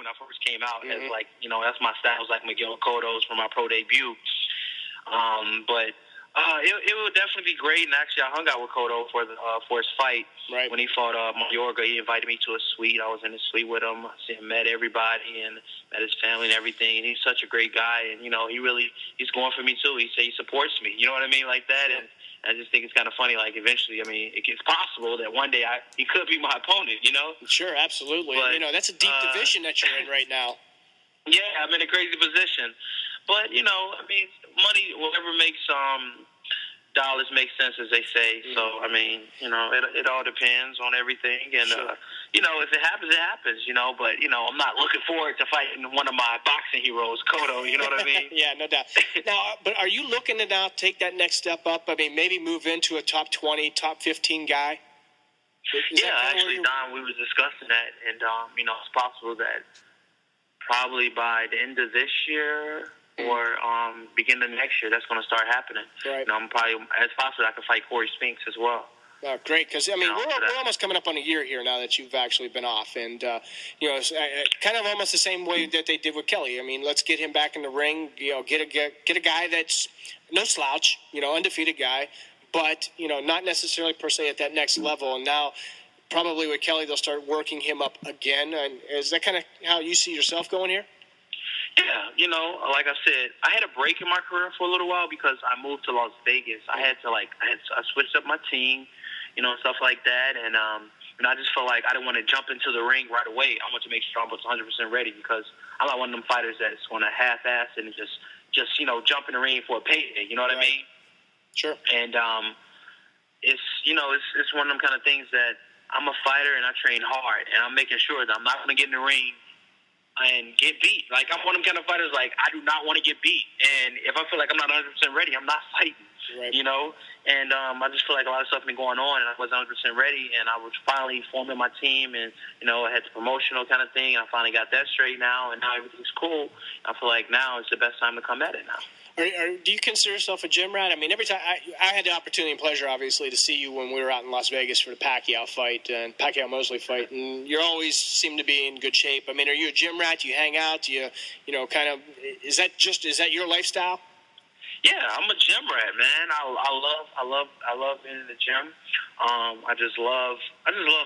when I first came out. As like, that's my style. It was like Miguel Cotto's for my pro debut. But it would definitely be great. And actually, I hung out with Cotto for his fight. Right. When he fought Mayorga. He invited me to a suite. I was in the suite with him. Met everybody and met his family and everything. And he's such a great guy. And he's going for me too. He supports me. You know what I mean, like that. And I just think it's kind of funny. Like eventually, I mean, it's possible that one day he could be my opponent. Sure, absolutely. But, that's a deep division that you're in right now. Yeah, I'm in a crazy position. But I mean, money, whatever makes dollars make sense, as they say. So I mean, it all depends on everything. And sure. If it happens, it happens. But I'm not looking forward to fighting one of my boxing heroes, Cotto. You know what I mean? Yeah, no doubt. Now, but are you looking to now take that next step up? I mean, maybe move into a top 20, top 15 guy? Actually, Don, we were discussing that, and it's possible that probably by the end of this year or beginning of next year, that's going to start happening. Right. I'm probably, as possible, I can fight Corey Spinks as well. Oh, great, because, I mean, we're almost coming up on a year here now that you've actually been off. And, it's kind of almost the same way that they did with Kelly. I mean, let's get him back in the ring, get a guy that's no slouch, undefeated guy, but, not necessarily per se at that next level. And now probably with Kelly, they'll start working him up again. And is that kind of how you see yourself going here? Yeah, like I said, I had a break in my career for a little while because I moved to Las Vegas. I switched up my team, stuff like that, and I just felt like I didn't want to jump into the ring right away. I want to make sure I was 100% ready because I'm not one of them fighters that's going to half-ass and just jump in the ring for a payday. You know what I mean? Sure. And it's one of them kind of things that I'm a fighter and I train hard, and I'm making sure that I'm not going to get in the ring and get beat. Like, I'm one of them kind of fighters, like, I do not want to get beat. And if I feel like I'm not 100% ready, I'm not fighting, right. And I just feel like a lot of stuff been going on, and I wasn't 100% ready, and I was finally forming my team, and, I had the promotional kind of thing, and I finally got that straight now, and now everything's cool. I feel like now is the best time to come at it now. Do you consider yourself a gym rat? I mean, every time I had the opportunity and pleasure, obviously, to see you when we were out in Las Vegas for the Pacquiao fight and Pacquiao-Mosley fight, and you always seem to be in good shape. I mean, are you a gym rat? Do you hang out? Do you, is that your lifestyle? Yeah, I'm a gym rat, man. I love being in the gym. I just love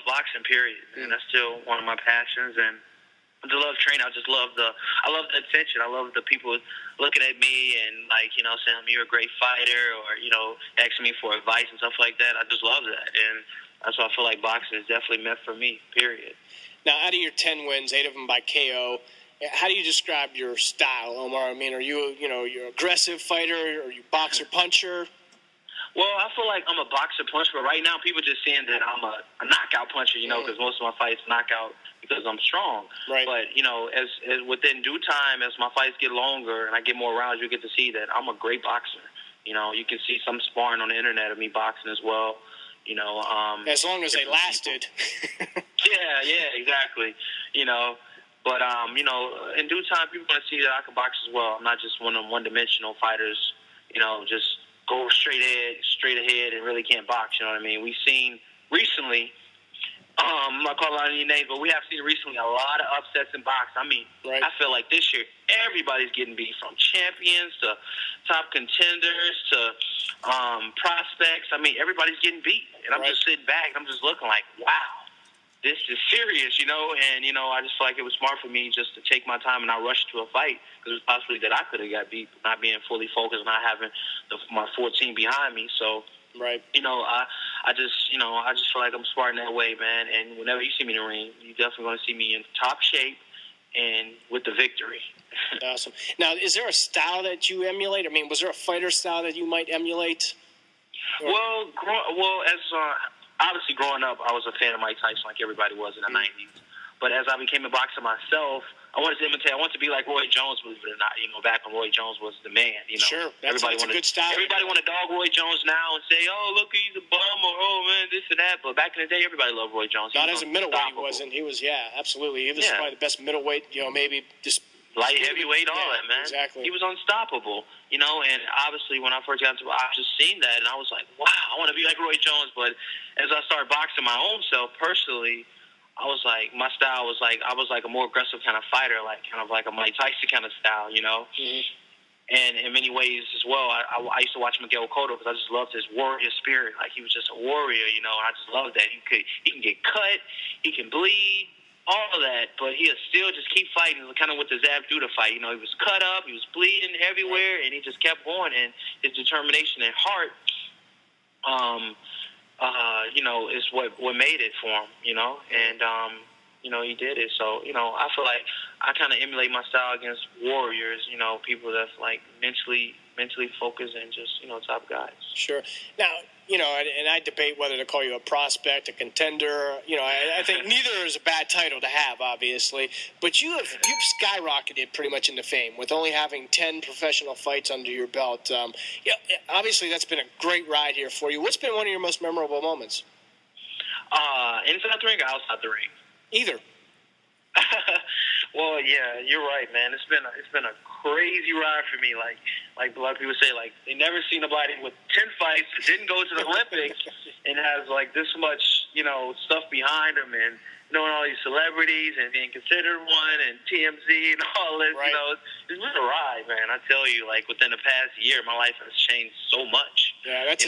boxing, period. And that's still one of my passions, and I just love training. I love the attention. I love the people looking at me and saying you're a great fighter, or asking me for advice and stuff like that. I just love that, and that's why I feel like boxing is definitely meant for me. Period. Now, out of your 10 wins, 8 of them by KO, how do you describe your style, Omar? I mean, are you you're an aggressive fighter? Are you boxer puncher? Well, I feel like I'm a boxer puncher, but right now people just saying that I'm a knockout puncher, because most of my fights knockout because I'm strong. Right. But, as within due time, as my fights get longer and I get more rounds, you get to see that I'm a great boxer. You can see some sparring on the internet of me boxing as well. As long as they lasted. Yeah, exactly. But, in due time, people are going to see that I can box as well. I'm not just one of them one-dimensional fighters, just go straight ahead and really can't box, you know what I mean? We've seen recently, I'm not calling out any names, but we have seen recently a lot of upsets in boxing. I mean, right. I feel like this year everybody's getting beat, from champions to top contenders to prospects. I mean, everybody's getting beat. And I'm just sitting back and I'm just looking like, wow, this is serious, and, I just feel like it was smart for me just to take my time and not rush to a fight, because it was possibly that I could have got beat, not being fully focused, not having my 14 behind me. So, right. I just feel like I'm smart in that way, man. And whenever you see me in the ring, you're definitely going to see me in top shape and with the victory. Awesome. Now, is there a style that you emulate? I mean, was there a fighter style that you might emulate? Well, as obviously growing up, I was a fan of Mike Tyson, like everybody was in the 90s. But as I became a boxer myself, I wanted to imitate. I wanted to be like Roy Jones, believe it or not. Back when Roy Jones was the man. Sure, that's a good style. Everybody want to dog Roy Jones now and say, "Oh, look, he's a bum," or "Oh man, this and that." But back in the day, everybody loved Roy Jones. Not as a middleweight, he wasn't. He was, absolutely. He was probably the best middleweight. Maybe just light heavyweight, all that, man. Exactly. He was unstoppable. And obviously when I first got into, I just seen that, and I was like, wow, I want to be like Roy Jones. But as I started boxing my own self personally, I was like, my style was like, I was like a more aggressive kind of fighter, like kind of like a Mike Tyson kind of style, you know. Mm-hmm. And in many ways as well, I used to watch Miguel Cotto because I just loved his warrior spirit. Like, he was just a warrior, you know, and I just loved that. He can get cut, he can bleed, all of that, but he'll still just keep fighting, kind of with the Zab Judah fight. You know, he was cut up, he was bleeding everywhere, and he just kept going. And his determination and heart, you know, is what made it for him, you know. And, you know, he did it. So, you know, I feel like I kind of emulate my style against warriors, you know, people that's like mentally focused and just, you know, top guys. Sure. Now, you know, and I debate whether to call you a prospect, a contender. You know, I think neither is a bad title to have, obviously. But you've skyrocketed pretty much into fame with only having 10 professional fights under your belt. Yeah, obviously that's been a great ride here for you. What's been one of your most memorable moments? Inside the ring or outside the ring? Either. Well, yeah, you're right, man. It's been a crazy ride for me. Like a lot of people say, like they never seen nobody with 10 fights that didn't go to the Olympics and has like this much, you know, stuff behind them, and knowing all these celebrities and being considered one and TMZ and all this. Right. You know, it's been a ride, man. I tell you, like within the past year, my life has changed so much. Yeah, that's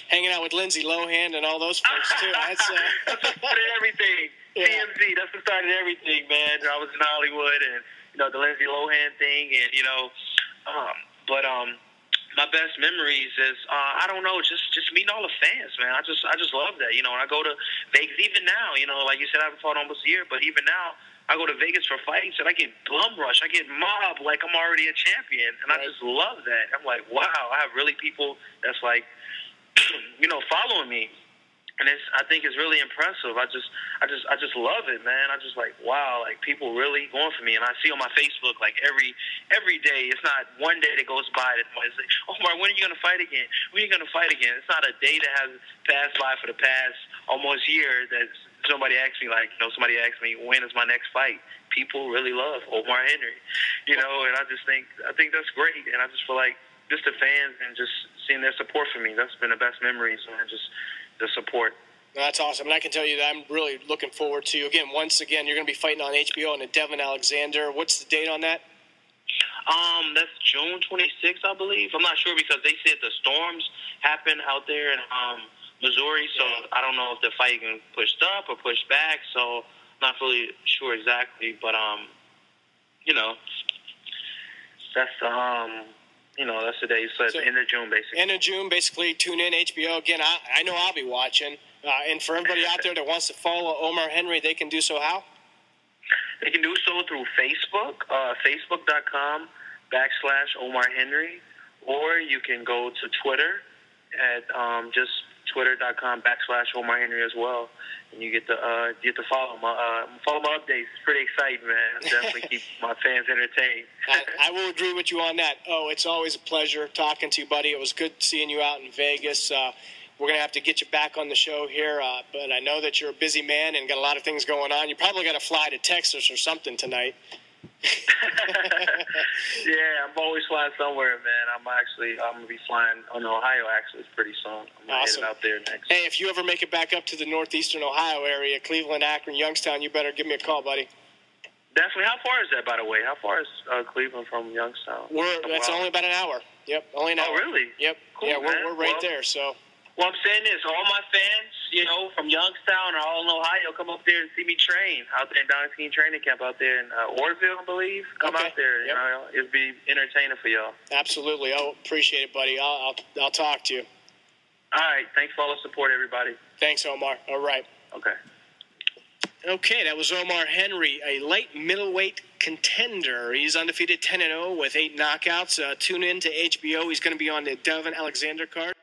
hanging out with Lindsay Lohan and all those folks too. That's what started everything. Yeah. TMZ, that's what started everything, man. I was in Hollywood, and you know the Lindsay Lohan thing, and you know, my best memories is I don't know, just meeting all the fans, man. I just love that. You know, when I go to Vegas, even now, you know, like you said, I haven't fought almost a year, but even now, I go to Vegas for fights, and I get bum rush, I get mobbed like I'm already a champion, and right. I just love that. I'm like, wow, I have really people that's like, you know, following me. And I think it's really impressive. I just love it, man. I just like, wow, like people really going for me. And I see on my Facebook like every day. It's not one day that goes by that it's like, Omar, when are you gonna fight again? When are you gonna fight again? It's not a day that has passed by for the past almost year that somebody asked me, like, you know, somebody asked me, when is my next fight? People really love Omar Henry, you know. And I think that's great. And I just feel like just the fans and just seeing their support for me, that's been the best memories, man. Just the support. That's awesome. And I can tell you that I'm really looking forward to, once again, you're going to be fighting on HBO on the Devin Alexander. What's the date on that? That's June 26th, I believe. I'm not sure because they said the storms happen out there in Missouri, so yeah. I don't know if the fight can pushed up or pushed back, so I'm not really sure exactly. But, you know, that's that's the day. So it's end of June, basically. End of June, basically. Tune in, HBO. Again, I know I'll be watching. And for everybody out there that wants to follow Omar Henry, they can do so how? They can do so through Facebook, facebook.com/Omar Henry, or you can go to Twitter at just twitter.com/Omar Henry as well. And you get to follow my updates. It's pretty exciting, man. Definitely keep my fans entertained. I will agree with you on that. Oh, it's always a pleasure talking to you, buddy. It was good seeing you out in Vegas. We're going to have to get you back on the show here, but I know that you're a busy man and got a lot of things going on. You probably got to fly to Texas or something tonight. Yeah, I'm always flying somewhere, man. I'm going to be flying on Ohio, actually, pretty soon. I'm awesome. Headed out there next. Hey, if you ever make it back up to the northeastern Ohio area, Cleveland, Akron, Youngstown, you better give me a call, buddy. Definitely. How far is that, by the way? How far is Cleveland from Youngstown? That's only about an hour. Yep, only an hour. Oh, really? Yep. Cool, yeah, we're right there, so... Well, I'm saying this, all my fans, from Youngstown or all in Ohio, come up there and see me train out there in Dynasty Training Camp out there in Orville, I believe. Come out there. Yep. It'll be entertaining for y'all. Absolutely. I appreciate it, buddy. I'll talk to you. All right. Thanks for all the support, everybody. Thanks, Omar. All right. Okay, that was Omar Henry, a light middleweight contender. He's undefeated 10-0 with 8 knockouts. Tune in to HBO. He's going to be on the Devin Alexander card.